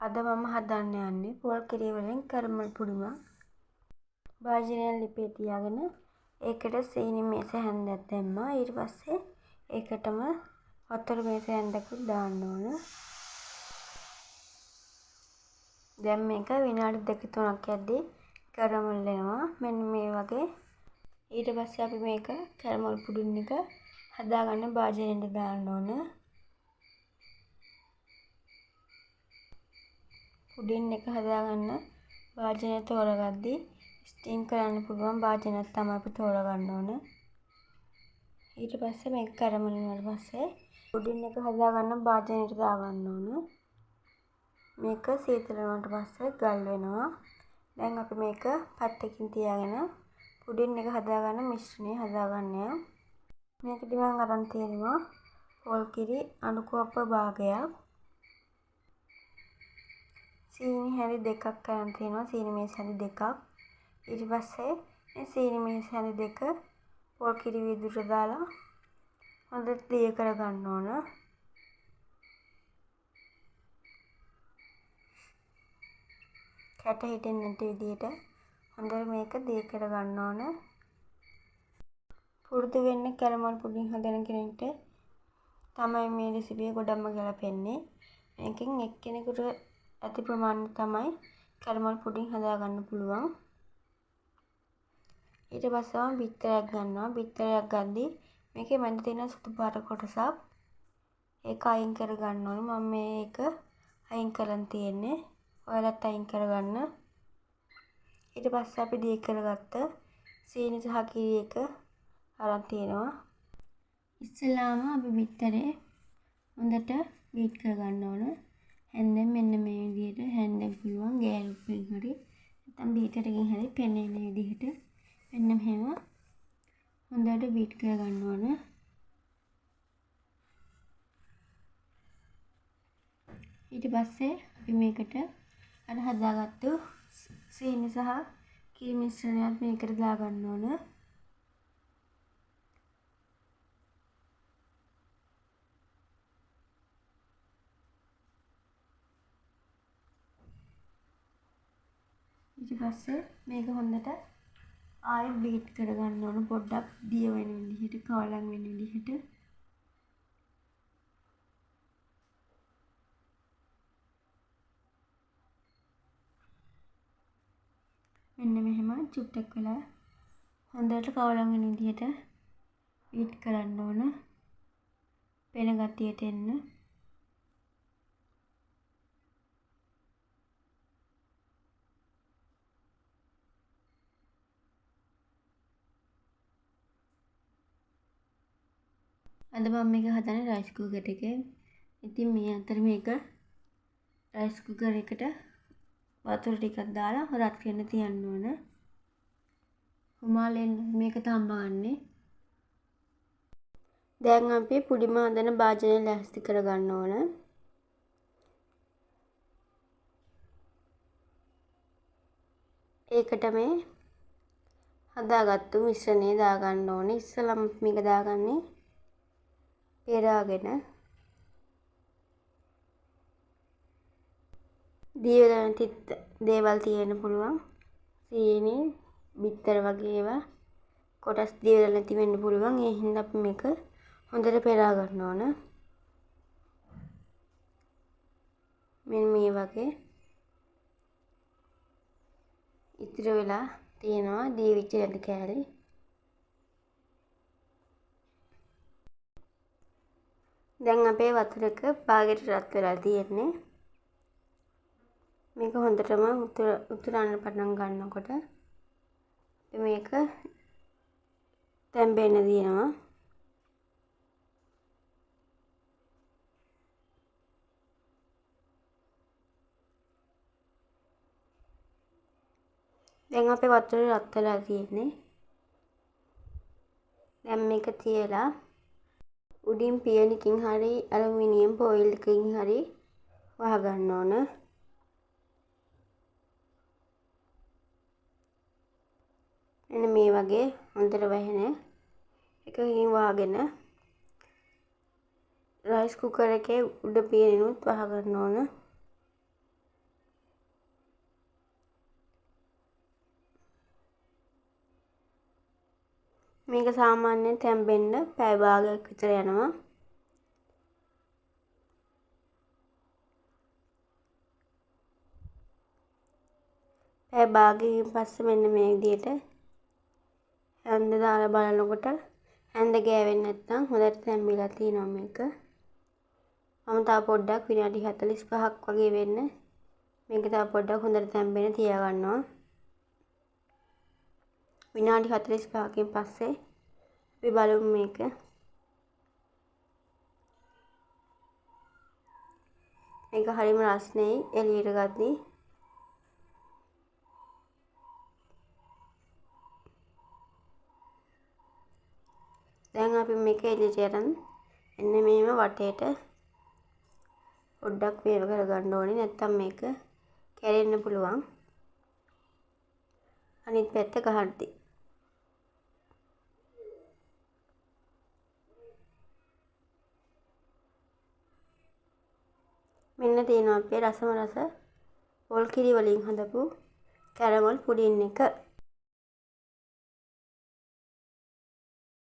අද මම හදන්න යන්නේ පොල් කිරි වලින් කැරමල් පුඩිමක්. භාජනයක් ලිපේ තියාගෙන ඒකට සීනි මේස හැන්දක් දැම්මා. ඊට පස්සේ ඒකටම වතුර මේස හැන්දකුත් දාන්න ඕන. දැන් මේක විනාඩි 2-3ක් යද්දී කැරමල් වෙනවා. මෙන්න මේ වගේ. ඊට පස්සේ අපි මේක කැරමල් පුඩින් එක හදාගන්න භාජනයට දාන්න ඕන. පුඩින් එක හදාගන්න භාජනය තෝරගද්දී ස්ටීම් කරන්න පුළුවන් භාජනයක් තමයි අපි තෝරගන්න ඕන. ඊට පස්සේ මේක කැරමල් වුණාට පස්සේ පුඩින් එක හදාගන්න භාජනයට දාගන්න ඕන. මේක සීතල වුණාට පස්සේ ගල් වෙනවා. දැන් අපි මේක පැත්තකින් තියාගෙන පුඩින් එක හදාගන්න මිශ්‍රණය හදාගන්න. මේකදී මම අරන් තියෙනවා පොල් කිරි අණු කෝප්ප භාගයක්. සීනි හැඳි දෙකක් අරන් තියෙනවා. සීනි මේස හැඳි දෙකක්. ඊට පස්සේ මේ සීනි මේස හැඳි දෙක පොල් කිරි වීදුරට දාලා හොඳට දිය කරගන්න ඕන. කැට හිටෙන්නේ නැති විදිහට හොඳට මේක දිය කරගන්න ඕන. පුරුදු වෙන්න කැරමල් පුඩින් හදන කෙනෙක්ට තමයි මේ රෙසිපිය ගොඩක්ම ගැලපෙන්නේ. මේකෙන් එක්කෙනෙකුට ඇති ප්‍රමාණය තමයි කැරමල් පුඩින් හදාගන්න පුළුවන්. ඊට පස්සේ මම බිත්තරයක් ගන්නවා. බිත්තරයක් ගද්දී මේකේ මැද තියෙන සුදු පාට කොටසක් ඒක අයින් කර ගන්න ඕනේ. මම මේක අයින් කරන් තියෙන්නේ. ඔයාලත් අයින් කරගන්න. ඊට පස්සේ අපි දී කරගත්ත සීනි සහ කිරි එක අරන් තියෙනවා. ඉස්සෙල්ලාම අපි බිත්තරේ හොඳට බීට් කරගන්න ඕන. හැන්දෙන් මෙන්න මේ විදිහට හැන්දෙන් පුළුවන් ගෑරුප්පෙන් හරි නැත්නම් බීටරකින් හරි පෙනෙන විදිහට මෙන්න මෙහෙම හොඳට බීට් කරගන්න ඕන. ඊට පස්සේ අපි මේකට අර හදාගත්තු සීනි සහ කිරි මිශ්‍රණයත් මේකට දාගන්න ඕන. ඊට පස්සේ මේක හොඳට ආයෙත් බීට් කරගන්න ඕන. පොඩ්ඩක් දිය වෙන විදිහට, කවලම් වෙන විදිහට. මෙන්න මෙහෙම චුට්ටක් වෙලා හොඳට කවලම් වෙන විදිහට බීට් කරන්න ඕන. පෙන ගතියට එන්න. අද මම මේක හදන්නේ රයිස් කුකර් එකේ. ඉතින් මේ අතර මේක රයිස් කුකර් එකට වතුර ටිකක් දාලා රත් වෙන්න තියන්න ඕන. උමාලෙන් මේක තඹගන්නේ. දැන් අපි පුඩිම හදන භාජනය ලෑස්ති කරගන්න ඕන. ඒකට මේ හදාගත්තු මිශ්‍රණය දාගන්න ඕනේ. ඉස්සෙල්ලාම මේක දාගන්නේ පෙරාගෙන දිය වෙන දේවල් තියෙන්න පුළුවන්. සීනි, බිත්තර වගේ ඒවා කොටස් දිය වෙලා නැති වෙන්න පුළුවන්. ඒ හින්දා අපි මේක හොඳට පෙරා ගන්න ඕන. මෙන්න මේ වගේ ඉතිරි වෙලා තියෙනවා දීවිච්ච නැති කෑලි. දැන් අපේ වතුර එක පාගෙට රත් වෙලා තියෙන්නේ. මේක හොඳටම උතුරන්න පටන් ගන්නකොට මේක තැම්බෙන්න දිනවා. දැන් අපේ වතුර රත් වෙලා තියෙන්නේ. දැන් මේක තියලා උඩින් පියනකින් හරි ඇලුමිනියම් ෆොයිල් එකකින් හරි වහගන්න ඕන. එන්න මේ වගේ හොඳට වැහෙන එකකින් වහගෙන රයිස් කුකර් එකේ උඩ පියනුත් වහගන්න ඕන. මේක සාමාන්‍යයෙන් තැම්බෙන්න පැය භාගයක් විතර යනවා. පැය භාගයකින් පස්සේ මෙන්න මේ විදිහට හැන්ද දාලා බලනකොට හැන්ද ගෑවෙන්නේ නැත්නම් හොඳට තැම්බිලා තියෙනවා මේක. මම තව පොඩ්ඩක් විනාඩි 45ක් වගේ වෙන්න මේක තව පොඩ්ඩක් හොඳට තැම්බෙන්න තියා ගන්නවා. විනාඩි 45කින් පස්සේ අපි බලමු මේක. මේක හරිම රස්නෙයි එළියට ගද්දී. දැන් අපි මේක එළියට යන එන්න මේව වටේට පොඩ්ඩක් වේව කරගන්න ඕනේ. නැත්තම් මේක කැරෙන්න පුළුවන්. අනිත් පැත්ත ගහද්දී. මෙන්න තියෙනවා අපේ රසම රස පොල් කිරි වලින් හදපු කැරමල් පුඩින් එක.